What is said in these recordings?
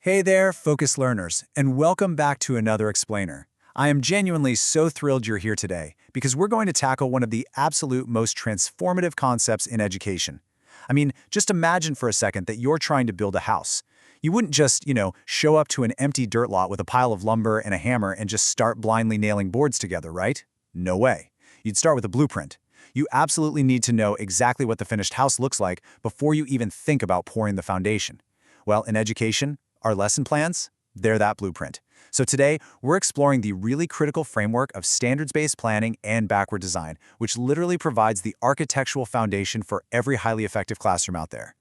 Hey there, Focus Learners, and welcome back to another Explainer. I am genuinely so thrilled you're here today because we're going to tackle one of the absolute most transformative concepts in education. I mean, just imagine for a second that you're trying to build a house. You wouldn't just, show up to an empty dirt lot with a pile of lumber and a hammer and just start blindly nailing boards together, right? No way. You'd start with a blueprint. You absolutely need to know exactly what the finished house looks like before you even think about pouring the foundation. Well, in education, our lesson plans, they're that blueprint. So today, we're exploring the really critical framework of standards-based planning and backward design, which literally provides the architectural foundation for every highly effective classroom out there.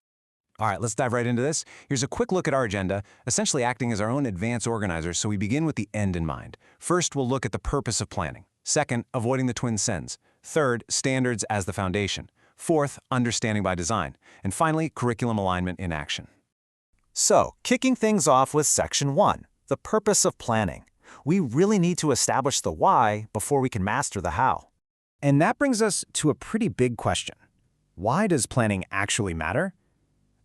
All right, let's dive right into this. Here's a quick look at our agenda, essentially acting as our own advanced organizer, so we begin with the end in mind. First, we'll look at the purpose of planning. Second, avoiding the twin sins. Third, standards as the foundation. Fourth, understanding by design. And finally, curriculum alignment in action. So, kicking things off with Section 1, the purpose of planning. We really need to establish the why before we can master the how. And that brings us to a pretty big question. Why does planning actually matter?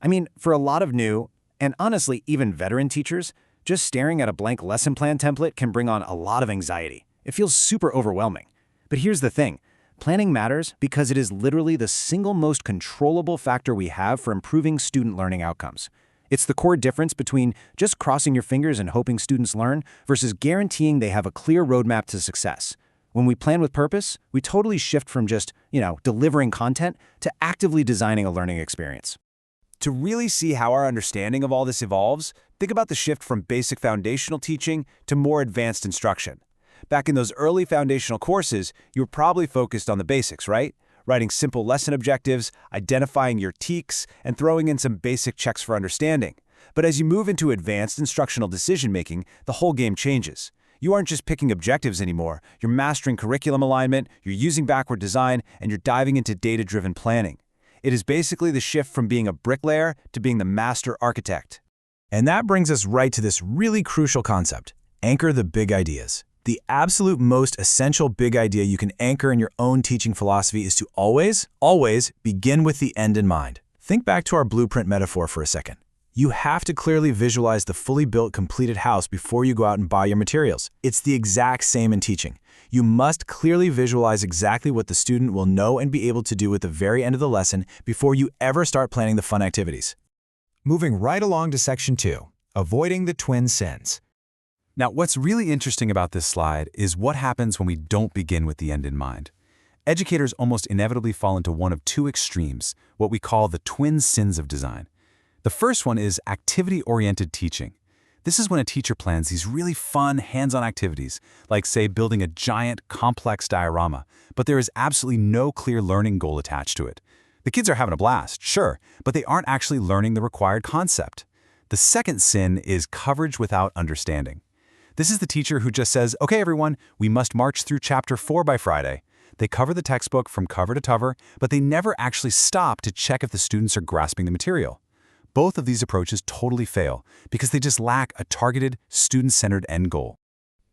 I mean, for a lot of new, and honestly even veteran teachers, just staring at a blank lesson plan template can bring on a lot of anxiety. It feels super overwhelming. But here's the thing. Planning matters because it is literally the single most controllable factor we have for improving student learning outcomes. It's the core difference between just crossing your fingers and hoping students learn versus guaranteeing they have a clear roadmap to success. When we plan with purpose, we totally shift from just, delivering content to actively designing a learning experience. To really see how our understanding of all this evolves, think about the shift from basic foundational teaching to more advanced instruction. Back in those early foundational courses, you were probably focused on the basics, right? Writing simple lesson objectives, identifying your TEKs, and throwing in some basic checks for understanding. But as you move into advanced instructional decision-making, the whole game changes. You aren't just picking objectives anymore. You're mastering curriculum alignment, you're using backward design, and you're diving into data-driven planning. It is basically the shift from being a bricklayer to being the master architect. And that brings us right to this really crucial concept: anchor the big ideas. The absolute most essential big idea you can anchor in your own teaching philosophy is to always begin with the end in mind. Think back to our blueprint metaphor for a second. You have to clearly visualize the fully built, completed house before you go out and buy your materials. It's the exact same in teaching. You must clearly visualize exactly what the student will know and be able to do at the very end of the lesson before you ever start planning the fun activities. Moving right along to Section 2, avoiding the twin sins. Now, what's really interesting about this slide is what happens when we don't begin with the end in mind. Educators almost inevitably fall into one of two extremes, what we call the twin sins of design. The first one is activity-oriented teaching. This is when a teacher plans these really fun, hands-on activities, like, say, building a giant, complex diorama, but there is absolutely no clear learning goal attached to it. The kids are having a blast, sure, but they aren't actually learning the required concept. The second sin is coverage without understanding. This is the teacher who just says, okay, everyone, we must march through Chapter 4 by Friday. They cover the textbook from cover to cover, but they never actually stop to check if the students are grasping the material. Both of these approaches totally fail because they just lack a targeted, student-centered end goal.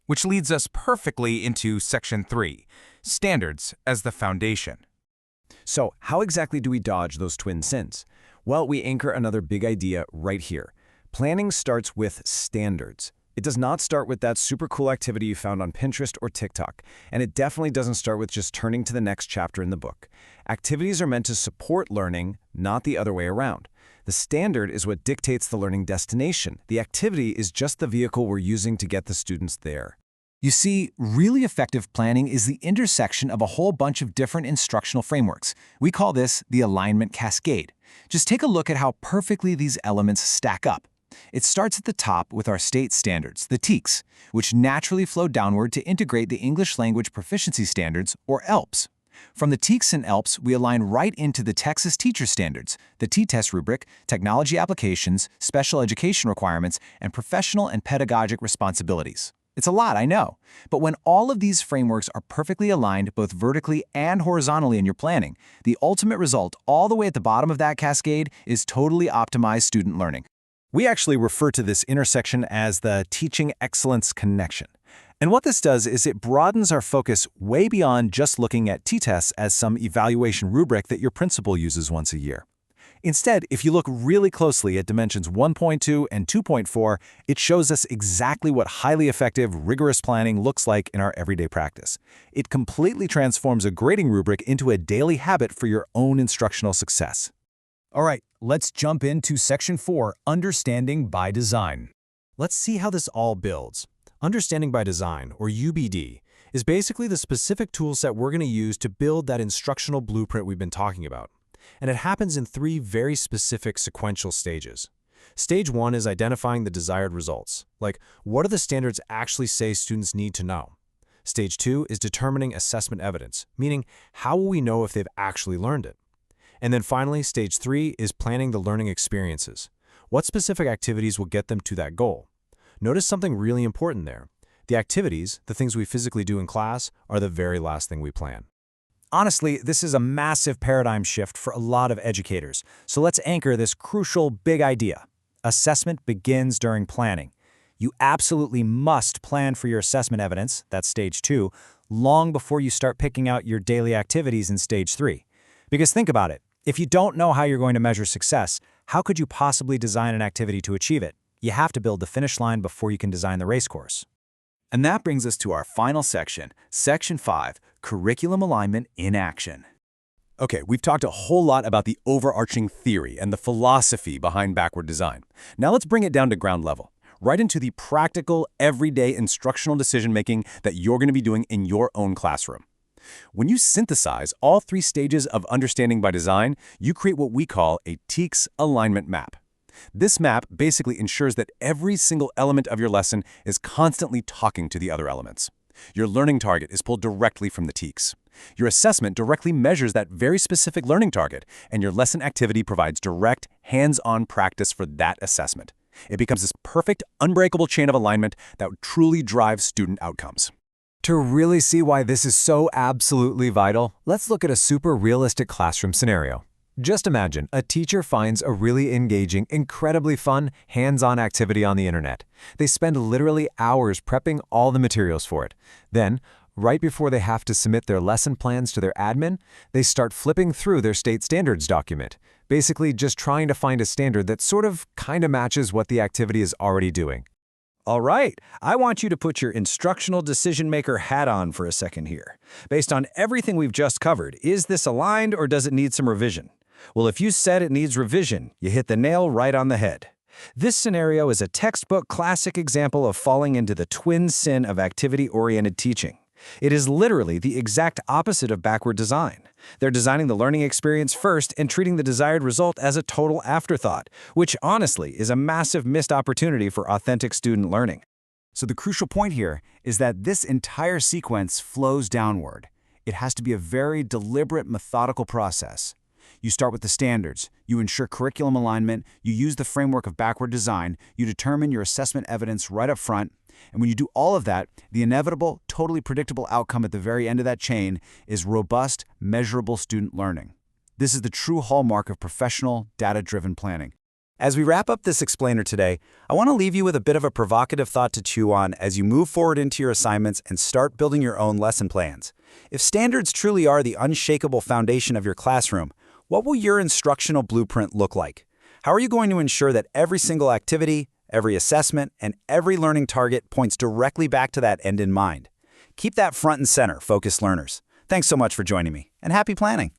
Which leads us perfectly into Section 3, standards as the foundation. So, how exactly do we dodge those twin sins? Well, we anchor another big idea right here. Planning starts with standards. It does not start with that super cool activity you found on Pinterest or TikTok, and it definitely doesn't start with just turning to the next chapter in the book. Activities are meant to support learning, not the other way around. The standard is what dictates the learning destination. The activity is just the vehicle we're using to get the students there. You see, really effective planning is the intersection of a whole bunch of different instructional frameworks. We call this the alignment cascade. Just take a look at how perfectly these elements stack up. It starts at the top with our state standards, the TEKs, which naturally flow downward to integrate the English Language Proficiency Standards, or ELPS. From the TEKs and ELPS, we align right into the Texas Teacher Standards, the T-Test rubric, technology applications, special education requirements, and professional and pedagogic responsibilities. It's a lot, I know, but when all of these frameworks are perfectly aligned both vertically and horizontally in your planning, the ultimate result all the way at the bottom of that cascade is totally optimized student learning. We actually refer to this intersection as the teaching excellence connection. And what this does is it broadens our focus way beyond just looking at T-tests as some evaluation rubric that your principal uses once a year. Instead, if you look really closely at dimensions 1.2 and 2.4, it shows us exactly what highly effective, rigorous planning looks like in our everyday practice. It completely transforms a grading rubric into a daily habit for your own instructional success. All right, let's jump into Section 4, Understanding by Design. Let's see how this all builds. Understanding by Design, or UBD, is basically the specific toolset we're going to use to build that instructional blueprint we've been talking about. And it happens in 3 very specific sequential stages. Stage 1 is identifying the desired results, like what do the standards actually say students need to know? Stage 2 is determining assessment evidence, meaning how will we know if they've actually learned it? And then finally, Stage 3 is planning the learning experiences. What specific activities will get them to that goal? Notice something really important there. The activities, the things we physically do in class, are the very last thing we plan. Honestly, this is a massive paradigm shift for a lot of educators, so let's anchor this crucial big idea. Assessment begins during planning. You absolutely must plan for your assessment evidence, that's Stage 2, long before you start picking out your daily activities in Stage 3. Because think about it, if you don't know how you're going to measure success, how could you possibly design an activity to achieve it? You have to build the finish line before you can design the race course. And that brings us to our final section, Section 5, Curriculum Alignment in Action. Okay, we've talked a whole lot about the overarching theory and the philosophy behind backward design. Now let's bring it down to ground level, right into the practical, everyday instructional decision-making that you're going to be doing in your own classroom. When you synthesize all 3 stages of understanding by design, you create what we call a TEKS alignment map. This map basically ensures that every single element of your lesson is constantly talking to the other elements. Your learning target is pulled directly from the TEKS. Your assessment directly measures that very specific learning target, and your lesson activity provides direct, hands-on practice for that assessment. It becomes this perfect, unbreakable chain of alignment that truly drives student outcomes. To really see why this is so absolutely vital, let's look at a super realistic classroom scenario. Just imagine a teacher finds a really engaging, incredibly fun, hands-on activity on the internet. They spend literally hours prepping all the materials for it. Then, right before they have to submit their lesson plans to their admin, they start flipping through their state standards document, basically just trying to find a standard that sort of kinda matches what the activity is already doing. All right, I want you to put your instructional decision-maker hat on for a second here. Based on everything we've just covered, is this aligned or does it need some revision? Well, if you said it needs revision, you hit the nail right on the head. This scenario is a textbook classic example of falling into the twin sin of activity-oriented teaching. It is literally the exact opposite of backward design. They're designing the learning experience first and treating the desired result as a total afterthought, which honestly is a massive missed opportunity for authentic student learning. So the crucial point here is that this entire sequence flows downward. It has to be a very deliberate, methodical process. You start with the standards, you ensure curriculum alignment, you use the framework of backward design, you determine your assessment evidence right up front, and when you do all of that, the inevitable, totally predictable outcome at the very end of that chain is robust, measurable student learning. This is the true hallmark of professional, data-driven planning. As we wrap up this explainer today, I want to leave you with a bit of a provocative thought to chew on as you move forward into your assignments and start building your own lesson plans. If standards truly are the unshakable foundation of your classroom, what will your instructional blueprint look like? How are you going to ensure that every single activity, every assessment, and every learning target points directly back to that end in mind? Keep that front and center, focused learners. Thanks so much for joining me, and happy planning!